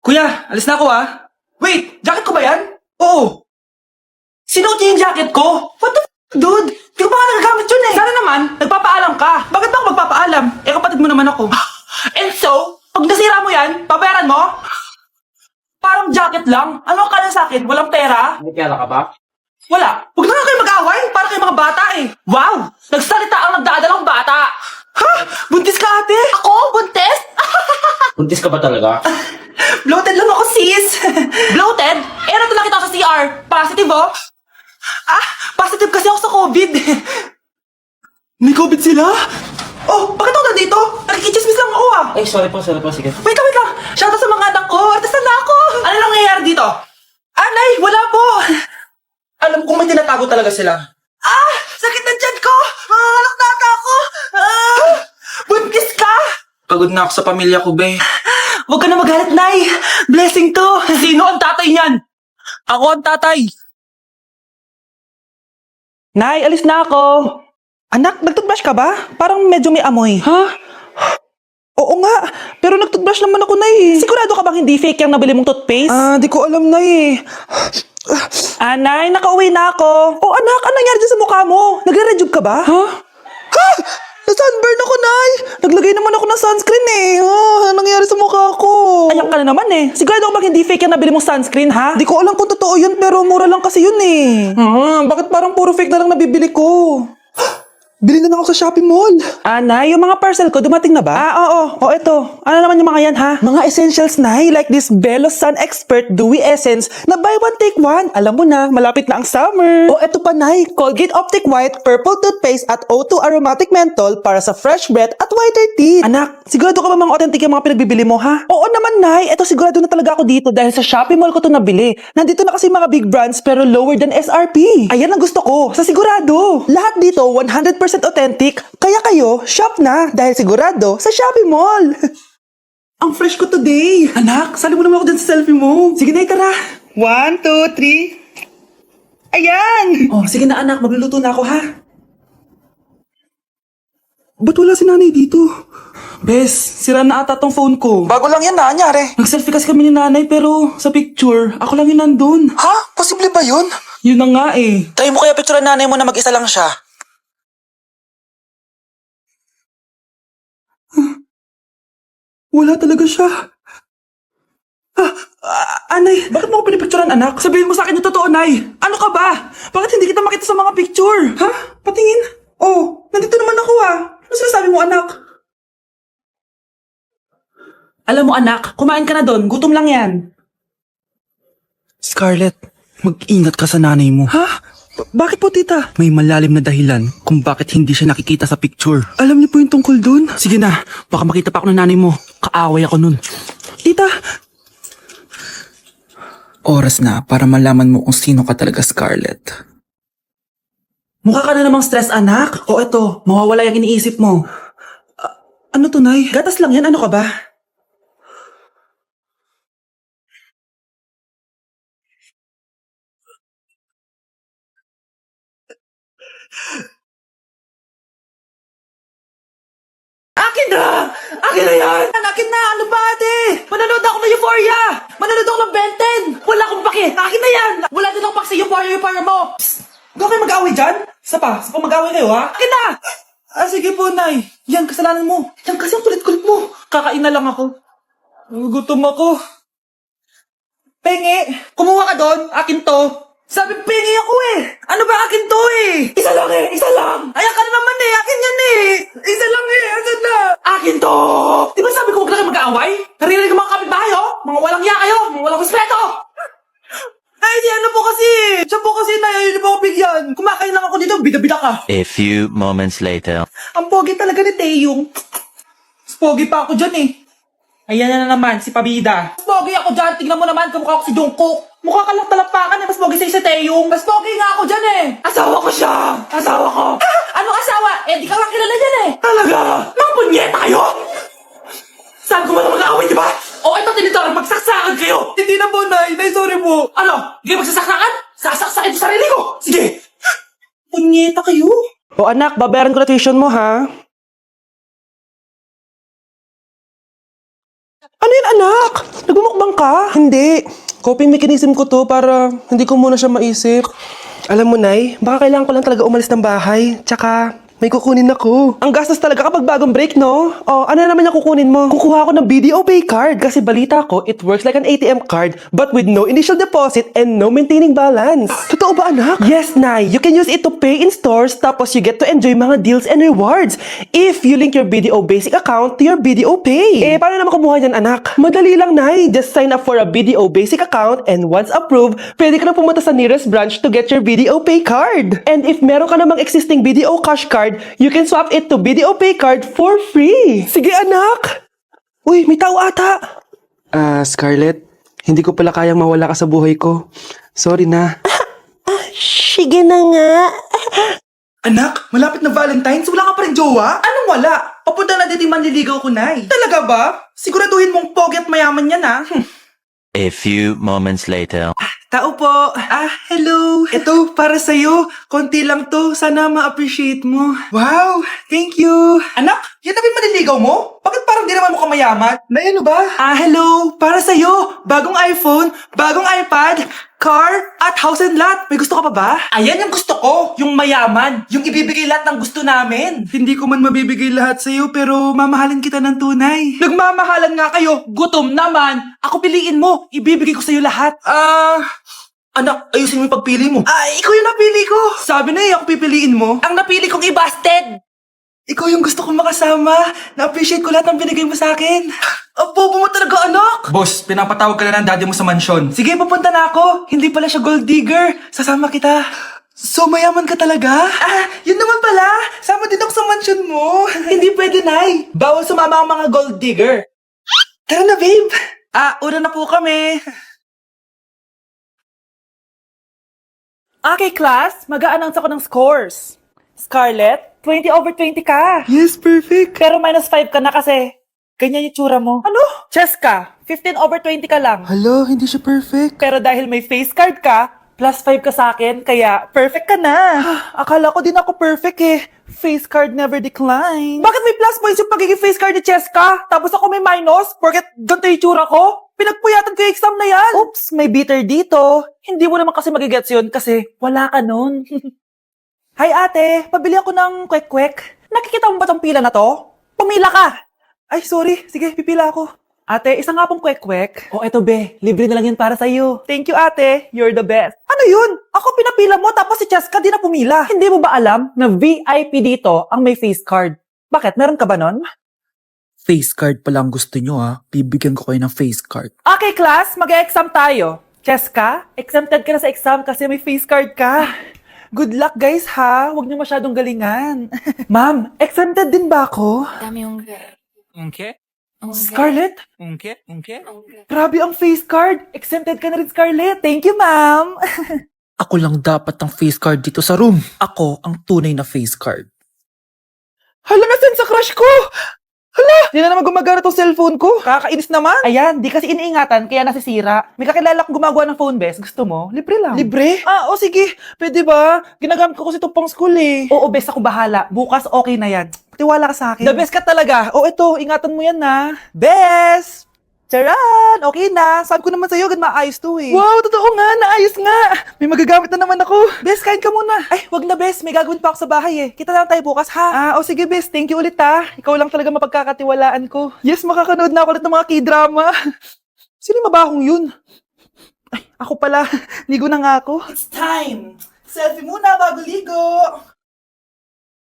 Kuya, alis na ako Wait, jacket ko ba yan? Oo. Sinuot niya yung jacket ko? What the dude? Di ko pa nga nagagamit yun Sana naman, nagpapaalam ka. Bakit ba ako magpapaalam? Kapatid mo naman ako. And so, pag nasira mo yan, pabayaran mo? Parang jacket lang. Ano ang kala sa akin? Walang pera? May pera ka ba? Wala. Huwag na nga kayo mag-away. Para kayo mga bata Wow! Nagsalita ang nagdadalang bata. Ha? Buntis ka ate? Ako? Buntis? Buntis ka ba talaga? Bloated lang ako, sis. Bloated? Ano lang kita sa CR? Positive, positive kasi ako sa COVID. May COVID sila? Oh, bakit ako nandito? Nakikichismis lang ako Ay, sorry po, sige. Wait lang. Shoutout sa mga anak ko. Artisan na ako. Ano lang nangyayari dito? Anay, wala po. Alam kong may tinatago talaga sila. Sakit na tiyan ko. Anak na ata ako. Buntis ka? Pagod na ako sa pamilya ko, be. Huwag ka na magalit, Nay. Blessing to. Sino ang tatay niyan? Ako ang tatay. Nay, alis na ako. Anak, nagtoothbrush ka ba? Parang medyo may amoy. Ha? Oo nga, pero nagtoothbrush naman ako, Nay. Sigurado ka bang hindi fake yung nabili mong toothpaste? Di ko alam, Nay. Nay, nakauwi na ako. Oh, anak, anong nangyari dyan sa mukha mo? Nagre-rejuve ka ba? Ha? Na-sunburn ako, Nay. Naglagay naman ako ng sunscreen anong nangyari sa mukha ko? Ayan ka na naman Sigurado ka bang hindi fake yung nabili mong sunscreen, ha? Di ko alam kung totoo yun, pero mura lang kasi yun bakit parang puro fake na lang nabibili ko? Bili na lang ako sa Shopee Mall. Nay, yung mga parcel ko, dumating na ba? Oo. O, eto. Ano naman yung mga yan, ha? Mga essentials, Nay, like this Velos Sun Expert Dewy Essence na buy one, take one. Alam mo na, malapit na ang summer. O, eto pa, Nay, Colgate Optic White Purple Toothpaste at O2 Aromatic Menthol para sa fresh breath at whiter teeth. Anak, sigurado ka ba mga authentic yung mga pinagbibili mo, ha? Oo naman, Nay. Eto, sigurado na talaga ako dito dahil sa Shopee Mall ko to nabili. Nandito na kasi mga big brands pero lower than SRP. Ayan ang gusto ko, sa sigurado. Lahat dito, 100% authentic, kaya kayo, shop na dahil sigurado sa Shopee Mall. Ang fresh ko today. Anak, sali mo naman ako dyan sa selfie mo. Sige na, tara. 1, 2, 3. Ayan! Oh, sige na anak, magluluto na ako ha. Ba't wala si nanay dito? Bes, sira na ata tong phone ko. Bago lang yan nangyari. Nag-selfie kasi kami ni nanay pero sa picture, ako lang yun nandun. Ha? Posible ba yun? Yun na nga Try mo kaya picture nanay mo na mag-isa lang siya. Wala talaga siya. Anay, bakit mo ako pinipicturean, anak? Sabihin mo sa akin yung totoo, Nay. Ano ka ba? Bakit hindi kita makita sa mga picture? Ha? Patingin? Oh, nandito naman ako Ano sinasabi mo, anak? Alam mo, anak, kumain ka na doon. Gutom lang yan. Scarlett, mag-ingat ka sa nanay mo. Ha? Bakit po, tita? May malalim na dahilan kung bakit hindi siya nakikita sa picture. Alam niyo po yung tungkol doon? Sige na, baka makita pa ako ng nanay mo. Kaaway ako nun. Tita! Oras na para malaman mo kung sino ka talaga, Scarlett. Mukha ka na namang stress, anak. O eto, mawawala yung iniisip mo. Ano to, Nay? Gatas lang yan, ano ka ba? Akin na! Akin na yan! Akin na! Ano ba, ate? Mananood ako ng Euphoria! Mananood ako ng Ben 10! Wala akong pake! Akin na yan! Wala din akong pake sa Euphoria mo! Psst! Huwag kayo mag-away dyan? Sa mag-away kayo, ha? Akin na! Sige po, Nay. Yan, kasalanan mo. Yan kasi ang kulit-kulit mo. Kakain na lang ako. Gutom ako. Pengi! Kumuha ka doon! Akin to! Sabi, pengi ako Ano ba akin to Isa lang Isa lang! Ayan ka na naman Akin yan Isa lang Akin na! Akin to! Di ba sabi ko huwag lang kayo mag-aaway? Narinig ang mga kapitbahay Mga walang iya kayo! Mga walang respeto! Ay, di ano po kasi! Siya po kasi hindi po ako bigyan! Kumakain lang ako dito, bida-bida ka! A few moments later. Ang pogi talaga ni Taeyong. Mas pogi pa ako dyan Ayan na naman, si Pabida. Mas pogi ako dyan, tignan mo naman, kamukha ko si Jungkook. Mukha ka lang talampakan mas pogi sa'yo si Taeyong. Mas pogi nga ako dyan Asawa ko siya! Asawa ko! Anong asawa? Di ka lang kilala dyan Talaga? Mga punyeta kayo! Saan ko man mag-aaway, di ba? O ito, tinitorang magsaksakan kayo! Hindi na po, Nay. Nay, sorry po. Ano? Hindi magsasaksakan? Sasaksakin sa sarili ko! Sige! Punyeta kayo? O anak, babayaran ko na tuition mo, ha? Ano yun, anak? Nagmumukbang ka? ka? Hindi. Coping mechanism ko to para hindi ko muna siya maisip. Alam mo, Nay, baka kailangan ko lang talaga umalis ng bahay. Tsaka, may kukunin ako. Ang gastos talaga kapag bagong break, no? Oh, ano naman yung kukunin mo? Kukuha ako ng BDO Pay card kasi balita ko, it works like an ATM card but with no initial deposit and no maintaining balance. Totoo ba, anak? Yes, Nay. You can use it to pay in stores tapos you get to enjoy mga deals and rewards if you link your BDO Basic account to your BDO Pay. Eh, paano naman kumuha niyan, anak? Madali lang, Nay. Just sign up for a BDO Basic account and once approved, pwede ka na pumunta sa nearest branch to get your BDO Pay card. And if meron ka namang existing BDO Cash card, you can swap it to BDO Pay card for free. Sige, anak. Uy, may tao ata. Scarlett, hindi ko pala kayang mawala ka sa buhay ko. Sorry na. Sige na nga. Anak, malapit na Valentine's, wala ka pa rin jowa? Anong wala? Papunta na din yung manliligaw ko, Nay. Talaga ba? Siguraduhin mong pogi at mayaman yan, ha? A few moments later. Tao po. Hello. Ito, para sa'yo. Konti lang to. Sana ma-appreciate mo. Wow, thank you. Anak, yan na ba yung manliligaw mo? Bakit parang di naman mo kamayaman? Na ano ba? Hello. Para sa'yo. Bagong iPhone, bagong iPad, car, at house and lot. May gusto ka pa ba? Ayan yung gusto ko. Yung mayaman. Yung ibibigay lahat ng gusto namin. Hindi ko man mabibigay lahat sa'yo, pero mamahalin kita ng tunay. Nagmamahalan nga kayo. Gutom naman. Ako piliin mo. Ibibigay ko sa'yo lahat. Anak, ayusin mo yung pagpili mo. Ikaw yung napili ko. Sabi na ako pipiliin mo. Ang napili kong i-busted. Ikaw yung gusto kong makasama. Na-appreciate ko lahat ng binigay mo sa akin. Bobo mo talaga, anak. Boss, pinapatawag ka na ng daddy mo sa mansyon. Sige, papunta na ako. Hindi pala siya gold digger. Sasama kita. So, mayaman ka talaga? Yun naman pala. Sama din ako sa mansyon mo. Hindi pwede, Nay. Bawal sumama ang mga gold digger. Tara na, babe. Una na po kami. Okay, class, mag-a-announce ako ng scores. Scarlett, 20 over 20 ka. Yes, perfect. Pero minus 5 ka na kasi ganyan yung tsura mo. Ano? Cheska, 15 over 20 ka lang. Hala, hindi siya perfect. Pero dahil may face card ka, plus 5 ka sa akin, kaya perfect ka na. Akala ko din ako perfect eh. Face card never decline. Bakit may plus points yung pagiging face card ni Cheska? Tapos ako may minus? Porket ganito yung tsura ko? Pinagpuyatan ko yung exam na yan. Oops, may bitter dito. Hindi mo naman kasi magigets yun kasi wala ka nun. Hi ate, pabili ako ng kwek-kwek. Nakikita mo ba tong pila na to? Pumila ka! Ay, sorry. Sige, pipila ako. Ate, isa nga pong kwek-kwek. O eto be, libre na lang yun para sa'yo. Thank you, ate. You're the best. Ano yun? Ako pinapila mo tapos si Cheska di na pumila. Hindi mo ba alam na VIP dito ang may face card? Bakit? Meron ka ba nun? Face card pala ang gusto nyo Bibigyan ko kayo ng face card. Okay class, mag-exam tayo. Cheska, exempted ka na sa exam kasi may face card ka. Good luck, guys, ha? Huwag niyo masyadong galingan. Ma'am, exempted din ba ako? Dami yung girl. Okay? Scarlett? Okay? Okay? Grabe ang face card. Exempted ka na rin, Scarlett. Thank you, ma'am. Ako lang dapat ang face card dito sa room. Ako ang tunay na face card. Hala, nasan sa crush ko? Hala, di na naman gumagana tong cellphone ko. Kakainis naman. Ayan, di kasi iniingatan, kaya nasisira. May kakilala kong gumagawa ng phone best. Gusto mo? Libre lang. Libre? O sige. Pwede ba? Ginagamit ko kasi ito pang school eh. Oo, best ako bahala. Bukas okay na yan. Tiwala ka sa akin. The best ka talaga. Ito, ingatan mo yan na. Best! Charan! Okay na. Sabi ko naman sa'yo, agad maayos to eh. Wow, totoo nga. Naayos nga. May magagamit na naman ako. Best, kain ka muna. Ay, wag na best. May gagawin pa ako sa bahay eh. Kita lang tayo bukas ha. Sige, best. Thank you ulit ha. Ikaw lang talaga mapagkakatiwalaan ko. Yes, makakanood na ako ulit ng mga K-drama. Sino yung mabahong yun? Ay, ako pala. Ligo na nga ako. It's time! Selfie muna bago ligo!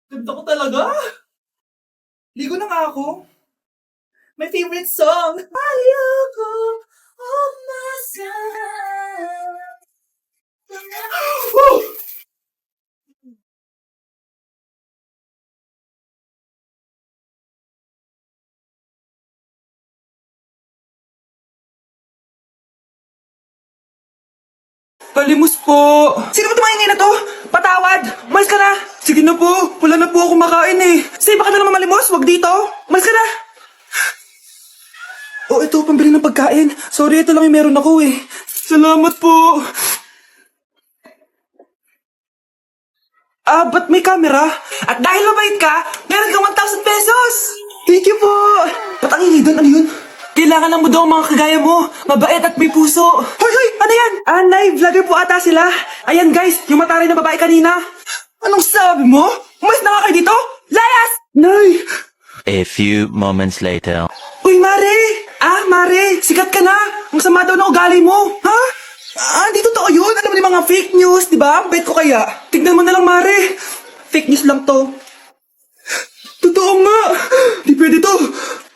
Ganda ko talaga! Ligo na nga ako. My favorite song! Ayoko umasan. Palimos po. Sino ba tumaingay na to? Patawad. Umalis ka na. Sige na po. Wala na po ako makain eh. Say, baka na naman malimos. Wag dito. Umalis ka na. Ito, pambili ng pagkain. Sorry, ito lang yung meron ako eh. Salamat po. Ba't may camera? At dahil mabait ka, meron kang 1,000 pesos. Thank you po. Ba't ang ingay doon? Ano yun? Kailangan lang mo daw ang mga kagaya mo. Mabait at may puso. Hoy, hoy! Ano yan? Nay, vlogger po ata sila. Ayan guys, yung mataray na babae kanina. Anong sabi mo? Umalis na nga kayo dito? Layas! Nay! A few moments later. Uy, Mare! Mare, sikat ka na. Ang sama daw ng ugali mo. Ha? Di totoo yun. Alam mo yung mga fake news, di ba? Bet ko kaya. Tignan mo na lang, Mare. Fake news lang to. Totoo nga. Di pwede to.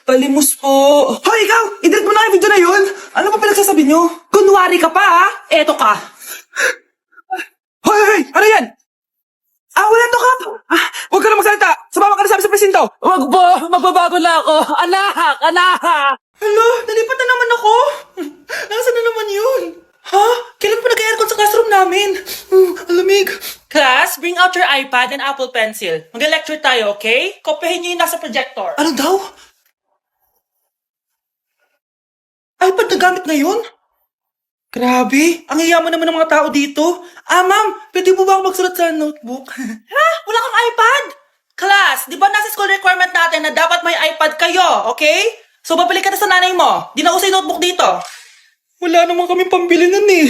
Palimos po. Hoy, ikaw! I-delete mo na yung video na yun. Ano pa pinagsasabi nyo? Kunwari ka pa, ha? Eto ka. Hoy, hoy! Ano yan? Wala to, Kap! Huwag ka na magsalita! Sumama ka na sa presinto! Wag po, magbabago na ako. Anak! Hala, nalipat na naman ako! Nasaan na naman yun? Ha? Kailan pa nag-aircon sa classroom namin? Alamig. Class, bring out your iPad and Apple Pencil. Mag-lecture tayo, okay? Kopyahin niyo yung nasa projector. Ano daw? iPad na gamit ngayon? Grabe, ang yayaman naman ng mga tao dito. Ma'am, pwede mo ba ako magsulat sa notebook? Ha? Wala kang iPad? Class, di ba nasa school requirement natin na dapat may iPad kayo, okay? So, babalik ka na sa nanay mo. Di na uso yung notebook dito. Wala naman kami pambili nun eh.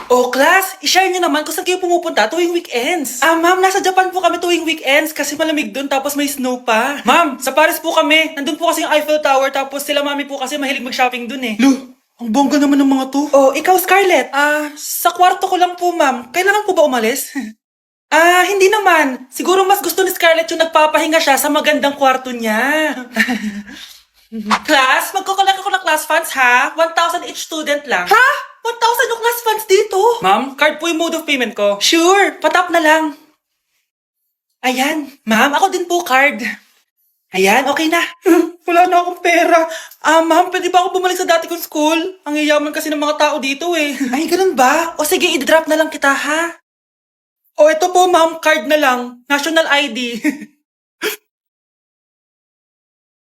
Oh, class, i-share nyo naman kung saan kayo pumupunta tuwing weekends. Ma'am, nasa Japan po kami tuwing weekends kasi malamig dun tapos may snow pa. Ma'am, sa Paris po kami. Nandun po kasi yung Eiffel Tower tapos sila mami po kasi mahilig mag-shopping dun eh. Lo, ang bongga naman ng mga to. Oh, ikaw Scarlett. Sa kwarto ko lang po, ma'am. Kailangan po ba umalis? Hindi naman. Siguro mas gusto ni Scarlett yung nagpapahinga siya sa magandang kwarto niya. Class, magkukulang ako ng class funds, ha? 1,000 each student lang. Ha? 1,000 yung class funds dito? Ma'am, card po yung mode of payment ko. Sure, patap na lang. Ayan, ma'am, ako din po card. Ayan, okay na. Wala na akong pera. Ma'am, pwede ba ako bumalik sa dati kong school? Ang yayaman kasi ng mga tao dito eh. Ay, ganun ba? O sige, i-drop na lang kita, ha? O ito po, ma'am, card na lang. National ID.